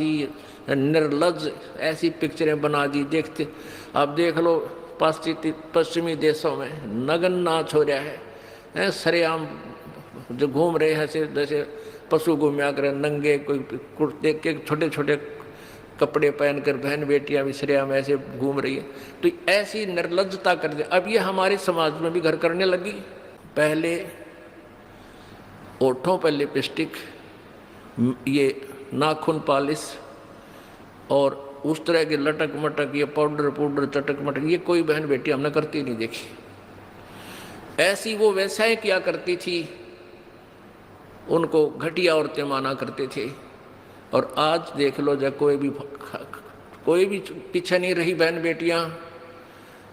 सी, निर्लज, ऐसी पिक्चरें बना दी। देखते अब देख लो पश्चिमी देशों में नग्न नाच हो रहा है, सरेआम जो घूम रहे हैं जैसे पशु घूमया करे नंगे, कोई कुर्ते के छोटे छोटे कपड़े पहनकर बहन बेटियां भी सरेआम ऐसे घूम रही है। तो ऐसी निर्लज्जता कर दे। अब ये हमारे समाज में भी घर करने लगी। पहले ओठों पर लिपस्टिक, ये नाखून पॉलिश और उस तरह के लटक मटक, ये पाउडर चटक मटक, ये कोई बहन बेटी हमने करती नहीं देखी। ऐसी वो वैसा ही किया करती थी, उनको घटिया औरतें माना करते थे। और आज देख लो, जब कोई भी पीछे नहीं रही बहन बेटियां,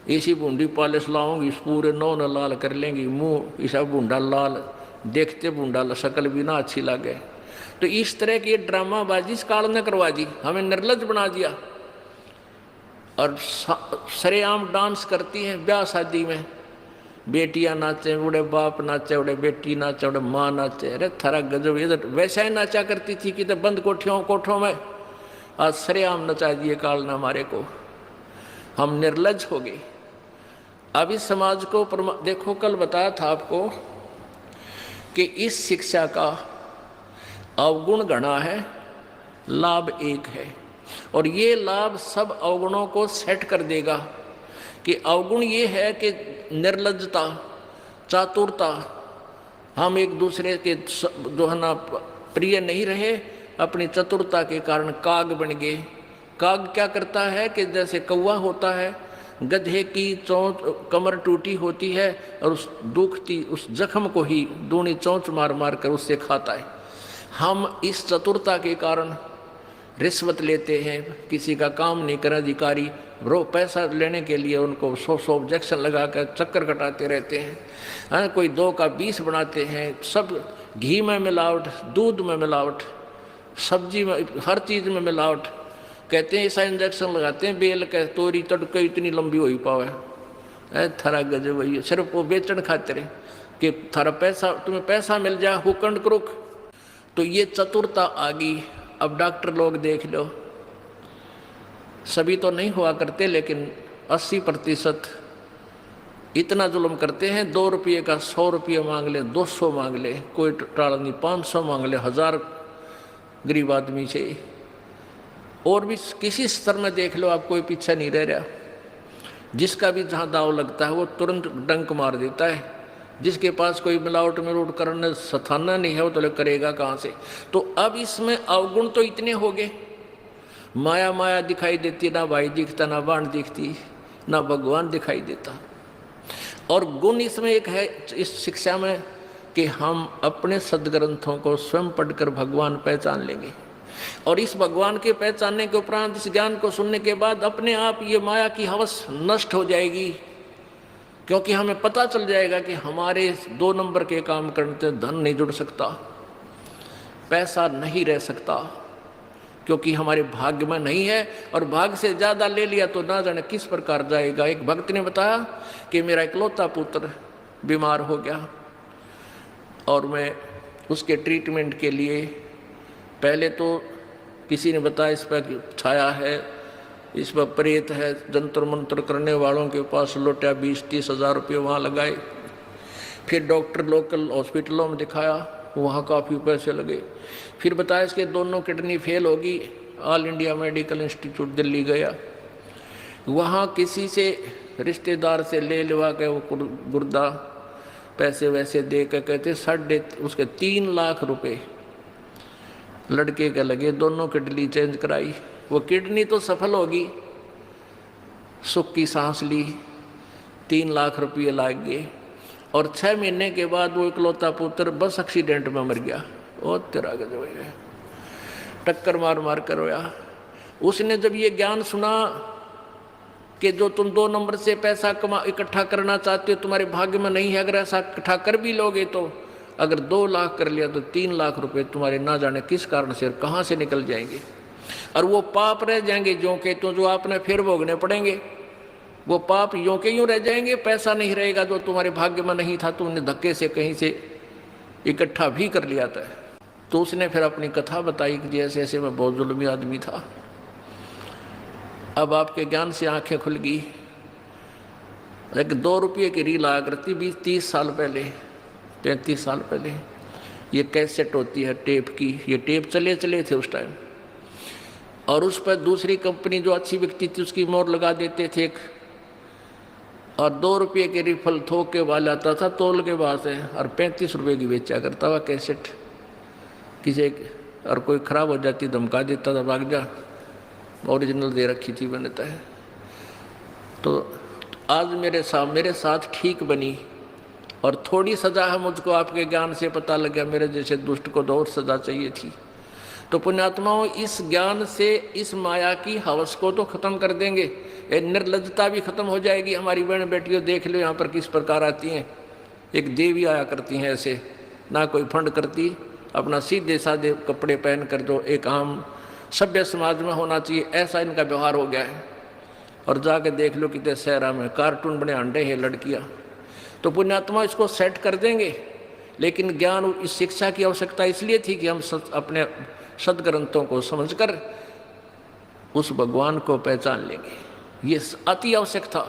इसी बूंदी पॉलिश लाऊंगी, पूरे नौ न लाल कर लेंगी, मुंह ऐसा बूंदा लाल, देखते बूंदा शक्ल भी ना अच्छी लगे। तो इस तरह की ड्रामाबाजी इस काल ने करवा दी, हमें निर्लज बना दिया। और सरेआम डांस करती हैं ब्याह शादी में, बेटियां नाचे, उड़े बाप नाचे, उड़े बेटी नाचे, उड़े माँ नाचे। अरे थारा गजब, इधर वैसा ही नाचा करती थी कि तो बंद कोठों में, आज सरेआम नचा दिए काल ने हमारे को। हम निर्लज हो गए। अब इस समाज को देखो, कल बताया था आपको कि इस शिक्षा का अवगुण गणा है, लाभ एक है। और ये लाभ सब अवगुणों को सेट कर देगा। कि अवगुण ये है कि निर्लज्जता, चातुरता, हम एक दूसरे के जो है ना प्रिय नहीं रहे, अपनी चतुरता के कारण काग बन गए। काग क्या करता है कि जैसे कौवा होता है, गधे की चोंच कमर टूटी होती है और उस दुखती उस जख्म को ही दूनी चोंच मार मार कर उससे खाता है। हम इस चतुरता के कारण रिश्वत लेते हैं, किसी का काम नहीं कर अधिकारी पैसा लेने के लिए उनको 100 ऑब्जेक्शन लगा कर चक्कर कटाते रहते हैं। कोई 2 का 20 बनाते हैं। सब घी में मिलावट, दूध में मिलावट, सब्जी में, हर चीज़ में मिलावट। कहते हैं ऐसा इंजेक्शन लगाते हैं बेल के, तोरी तड़के इतनी लंबी हो पावे। थारा गजब वही, सिर्फ वो बेचन खातिर कि थारा पैसा, तुम्हें पैसा मिल जाए, हुकंड क्रुक। तो ये चतुरता आ गई। अब डॉक्टर लोग देख लो, सभी तो नहीं हुआ करते लेकिन 80% इतना जुल्म करते हैं। 2 रुपये का 100 रुपये मांग ले, 200 मांग ले, कोई टाल नहीं, 500 मांग ले, 1000 गरीब आदमी से। और भी किसी स्तर में देख लो, आप कोई पीछे नहीं रह रहा। जिसका भी जहाँ दाव लगता है वो तुरंत डंक मार देता है। जिसके पास कोई मिलावट मिलावट करने सथाना नहीं है, वो तो करेगा कहाँ से। तो अब इसमें अवगुण तो इतने हो गए, माया माया दिखाई देती, ना भाई दिखता, ना बाण दिखती, ना भगवान दिखाई देता। और गुण इसमें एक है इस शिक्षा में कि हम अपने सदग्रंथों को स्वयं पढ़कर भगवान पहचान लेंगे। और इस भगवान के पहचानने के उपरांत, इस ज्ञान को सुनने के बाद अपने आप ये माया की हवस नष्ट हो जाएगी। क्योंकि हमें पता चल जाएगा कि हमारे 2 नंबर के काम करने से धन नहीं जुड़ सकता, पैसा नहीं रह सकता, क्योंकि हमारे भाग्य में नहीं है। और भाग्य से ज़्यादा ले लिया तो ना जाने किस प्रकार जाएगा। एक भक्त ने बताया कि मेरा इकलौता पुत्र बीमार हो गया और मैं उसके ट्रीटमेंट के लिए, पहले तो किसी ने बताया इस पर छाया है, इस पर प्रेत है, जंतर मंत्र करने वालों के पास लौटा 20-30 हज़ार रुपये वहाँ लगाए। फिर डॉक्टर लोकल हॉस्पिटलों में दिखाया, वहाँ काफ़ी पैसे लगे। फिर बताया इसके दोनों किडनी फेल होगी, all India medical institute Delhi गया, वहाँ किसी से रिश्तेदार से ले लेवा के वो गुर्दा पैसे वैसे दे के कहते उसके 3 लाख रुपए लड़के के लगे। दोनों किडनी चेंज कराई, वो किडनी तो सफल होगी, सुख की सांस ली, 3 लाख रुपये लाग गए। और 6 महीने के बाद वो इकलौता पुत्र बस एक्सीडेंट में मर गया। ओ तेरा गजब है, टक्कर मार मार कर रोया। उसने जब ये ज्ञान सुना कि जो तुम 2 नंबर से पैसा इकट्ठा करना चाहते हो तुम्हारे भाग्य में नहीं है, अगर ऐसा इकट्ठा कर भी लोगे तो अगर 2 लाख कर लिया तो 3 लाख रुपए तुम्हारे ना जाने किस कारण से कहाँ से निकल जाएंगे। और वो पाप रह जाएंगे जो के तो, जो आपने फिर भोगने पड़ेंगे। वो पाप यूं के यूं रह जाएंगे, पैसा नहीं रहेगा जो तुम्हारे भाग्य में नहीं था, तुमने धक्के से कहीं से इकट्ठा भी कर लिया था। तो उसने फिर अपनी कथा बताई कि जैसे ऐसे मैं बहुत जुल्मी आदमी था, अब आपके ज्ञान से आंखें खुल गई। एक 2 रुपये की रील आया करती 20-30 साल पहले, 35 साल पहले। ये कैसेट होती है टेप की, ये टेप चले थे उस टाइम, और उस पर दूसरी कंपनी जो अच्छी बिकती थी उसकी मोहर लगा देते थे एक, और 2 रुपये के रिफल थोक के वाला आता था तोल के बाद है, और 35 रुपये की बेचा करता हुआ कैसेट। किसी और कोई ख़राब हो जाती धमका देता था, भाग जा, ओरिजिनल दे रखी थी बनता है। तो आज मेरे साथ ठीक बनी, और थोड़ी सज़ा है मुझको आपके ज्ञान से पता लग गया, मेरे जैसे दुष्ट को तो और सज़ा चाहिए थी। तो पुण्यात्माओं, इस ज्ञान से इस माया की हवस को तो ख़त्म कर देंगे, ये निर्लज्जता भी ख़त्म हो जाएगी। हमारी बहन बेटियों देख लो यहाँ पर किस प्रकार आती हैं, एक देवी आया करती हैं ऐसे, ना कोई फंड करती, अपना सीधे साधे कपड़े पहन कर जो एक आम सभ्य समाज में होना चाहिए ऐसा इनका व्यवहार हो गया है। और जाके देख लो कितने शहरा में कार्टून बने अंडे हैं लड़कियाँ। तो पुण्यात्मा इसको सेट कर देंगे, लेकिन ज्ञान इस शिक्षा की आवश्यकता इसलिए थी कि हम अपने सदग्रंथों को समझकर उस भगवान को पहचान लेंगे, ये अति आवश्यक था।